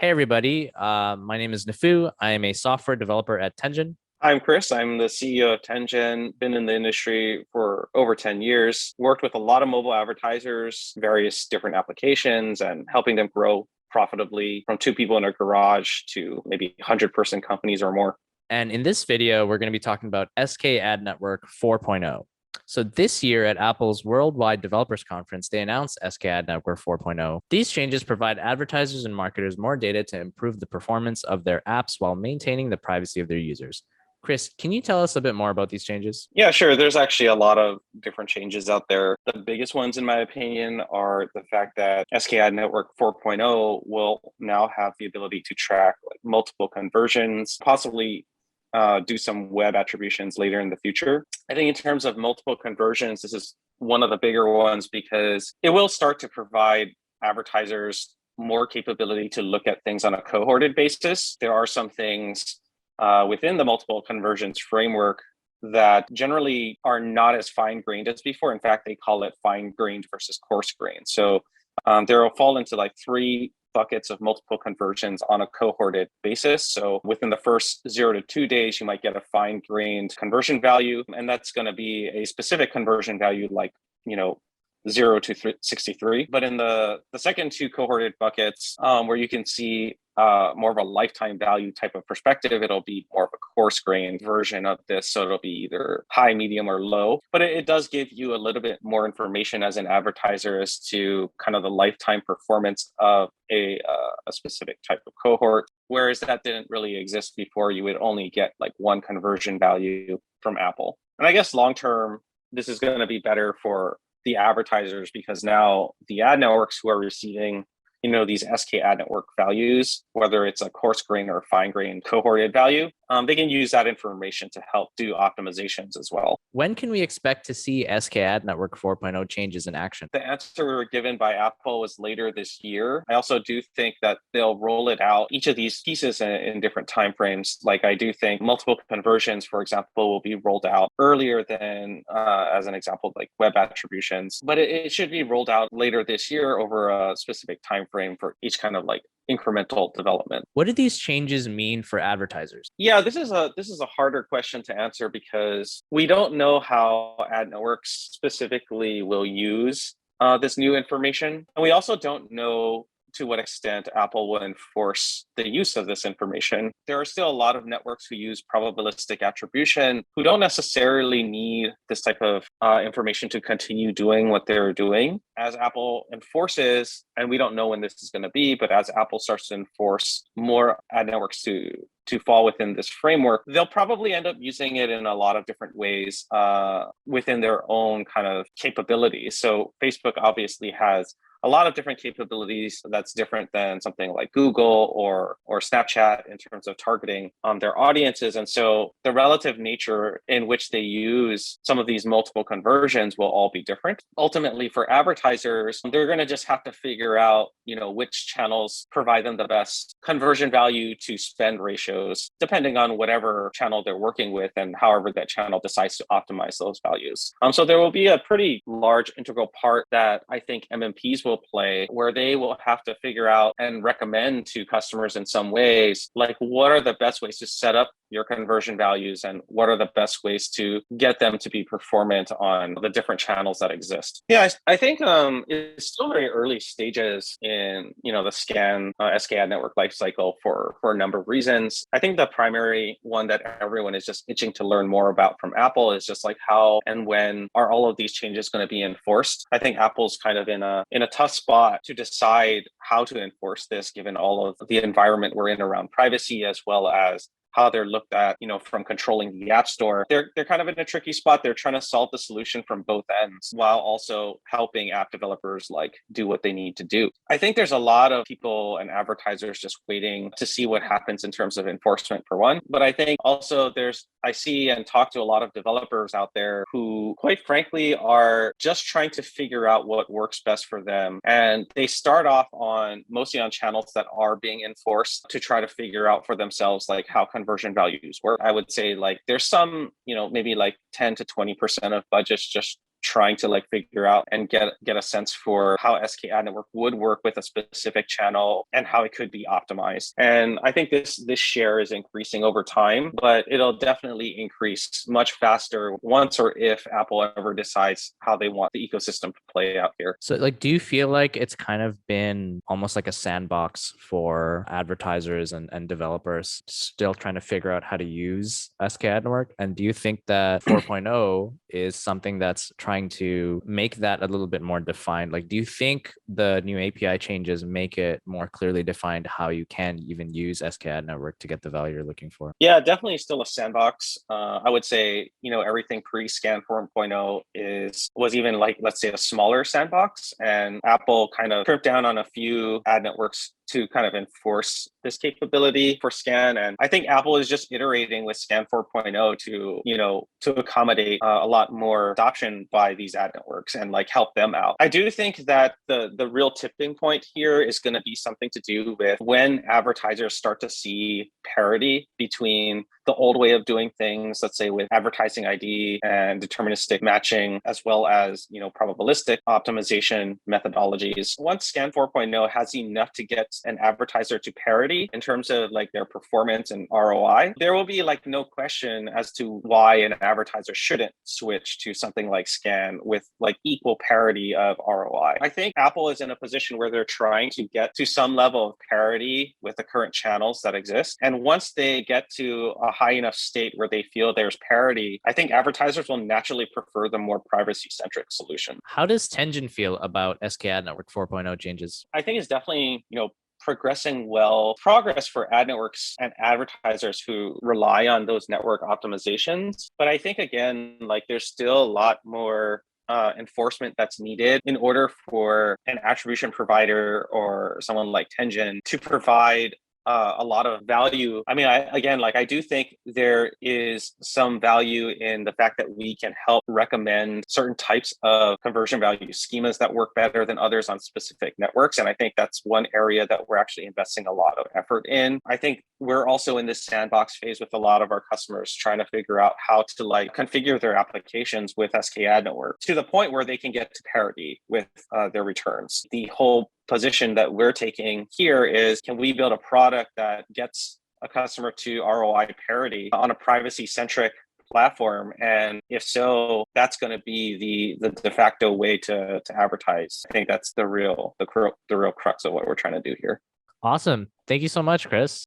Hey everybody, my name is Nafu. I am a software developer at Tenjin. I'm Chris. I'm the CEO of Tenjin, been in the industry for over 10 years, worked with a lot of mobile advertisers, various different applications, and helping them grow profitably from two people in a garage to maybe 100-person companies or more. And in this video, we're going to be talking about SKAdNetwork 4.0. So this year at Apple's Worldwide Developers Conference, they announced SKAdNetwork 4.0. These changes provide advertisers and marketers more data to improve the performance of their apps while maintaining the privacy of their users. Chris, can you tell us a bit more about these changes? Yeah, sure. There's actually a lot of different changes out there. The biggest ones, in my opinion, are the fact that SKAdNetwork 4.0 will now have the ability to track multiple conversions, possibly do some web attributions later in the future. I think in terms of multiple conversions, this is one of the bigger ones because it will start to provide advertisers more capability to look at things on a cohorted basis. There are some things within the multiple conversions framework that generally are not as fine-grained as before. In fact, they call it fine-grained versus coarse-grained. So there will fall into like three buckets of multiple conversions on a cohorted basis. So within the first 0 to 2 days, you might get a fine-grained conversion value, and that's going to be a specific conversion value like, 0 to 63. But in the second two cohorted buckets, where you can see more of a lifetime value type of perspective, it'll be more of a coarse grained version of this. So it'll be either high, medium, or low. But it does give you a little bit more information as an advertiser as to kind of the lifetime performance of a specific type of cohort. Whereas that didn't really exist before. You would only get like one conversion value from Apple. And I guess long term, this is going to be better for the advertisers because now the ad networks who are receiving these SKAdNetwork values, whether it's a coarse grain or fine grain cohorted value, they can use that information to help do optimizations as well. When can we expect to see SKAdNetwork 4.0 changes in action? The answer we were given by Apple was later this year. I also do think that they'll roll it out, each of these pieces in different timeframes. Like I do think multiple conversions, for example, will be rolled out earlier than, as an example, like web attributions. But it should be rolled out later this year over a specific time frame for each kind of like incremental development. What do these changes mean for advertisers? Yeah, this is a harder question to answer because we don't know how ad networks specifically will use this new information, and we also don't know to what extent Apple will enforce the use of this information. There are still a lot of networks who use probabilistic attribution who don't necessarily need this type of information to continue doing what they're doing. As Apple enforces, and we don't know when this is going to be, but as Apple starts to enforce more ad networks to fall within this framework, they'll probably end up using it in a lot of different ways within their own kind of capabilities. So Facebook obviously has a lot of different capabilities that's different than something like Google or Snapchat in terms of targeting their audiences. And so the relative nature in which they use some of these multiple conversions will all be different. Ultimately, for advertisers, they're going to just have to figure out, which channels provide them the best conversion value to spend ratios, depending on whatever channel they're working with and however that channel decides to optimize those values. So there will be a pretty large integral part that I think MMPs will play, where they will have to figure out and recommend to customers in some ways, like what are the best ways to set up your conversion values and what are the best ways to get them to be performant on the different channels that exist. Yeah, I think it's still very early stages in the SKAdNetwork lifecycle for a number of reasons. I think the primary one that everyone is just itching to learn more about from Apple is just like how and when are all of these changes going to be enforced. I think Apple's kind of in a tough spot to decide how to enforce this, given all of the environment we're in around privacy, as well as how they're looked at, from controlling the App Store. They're kind of in a tricky spot. They're trying to solve the solution from both ends while also helping app developers do what they need to do. I think there's a lot of people and advertisers just waiting to see what happens in terms of enforcement for one. But I think also I see and talk to a lot of developers out there who, quite frankly, are just trying to figure out what works best for them. And they start off mostly on channels that are being enforced to try to figure out for themselves, how conversion values work. I would say there's some, maybe 10 to 20% of budgets just trying to like figure out and get a sense for how SKAdNetwork would work with a specific channel and how it could be optimized. And I think this share is increasing over time, but it'll definitely increase much faster once or if Apple ever decides how they want the ecosystem to play out here. So like, do you feel like it's kind of been almost like a sandbox for advertisers and developers still trying to figure out how to use SKAdNetwork? And do you think that 4.0 is something that's trying to make that a little bit more defined? Like, do you think the new API changes make it more clearly defined how you can even use SKAdNetwork to get the value you're looking for? Yeah, definitely still a sandbox. I would say, everything pre-Scan 4.0 was even like, let's say, a smaller sandbox, and Apple kind of crimped down on a few ad networks to kind of enforce this capability for Scan. And I think Apple is just iterating with Scan 4.0 to accommodate a lot more adoption by these ad networks and like help them out. I do think that the real tipping point here is going to be something to do with when advertisers start to see parity between the old way of doing things, let's say with advertising ID and deterministic matching, as well as, probabilistic optimization methodologies. Once Scan 4.0 has enough to get an advertiser to parity in terms of like their performance and ROI, there will be like no question as to why an advertiser shouldn't switch to something like Scan with like equal parity of ROI. I think Apple is in a position where they're trying to get to some level of parity with the current channels that exist. And once they get to a high enough state where they feel there's parity, I think advertisers will naturally prefer the more privacy-centric solution. How does Tenjin feel about SKAdNetwork 4.0 changes? I think it's definitely, progressing well. Progress for ad networks and advertisers who rely on those network optimizations. But I think, again, like there's still a lot more enforcement that's needed in order for an attribution provider or someone like Tenjin to provide a lot of value. I mean, I do think there is some value in the fact that we can help recommend certain types of conversion value schemas that work better than others on specific networks. And I think that's one area that we're actually investing a lot of effort in. I think we're also in this sandbox phase with a lot of our customers trying to figure out how to like configure their applications with SKAdNetwork to the point where they can get to parity with their returns. The whole position that we're taking here is, can we build a product that gets a customer to ROI parity on a privacy-centric platform? And if so, that's going to be the de facto way to advertise. I think that's the real crux of what we're trying to do here. Awesome. Thank you so much, Chris.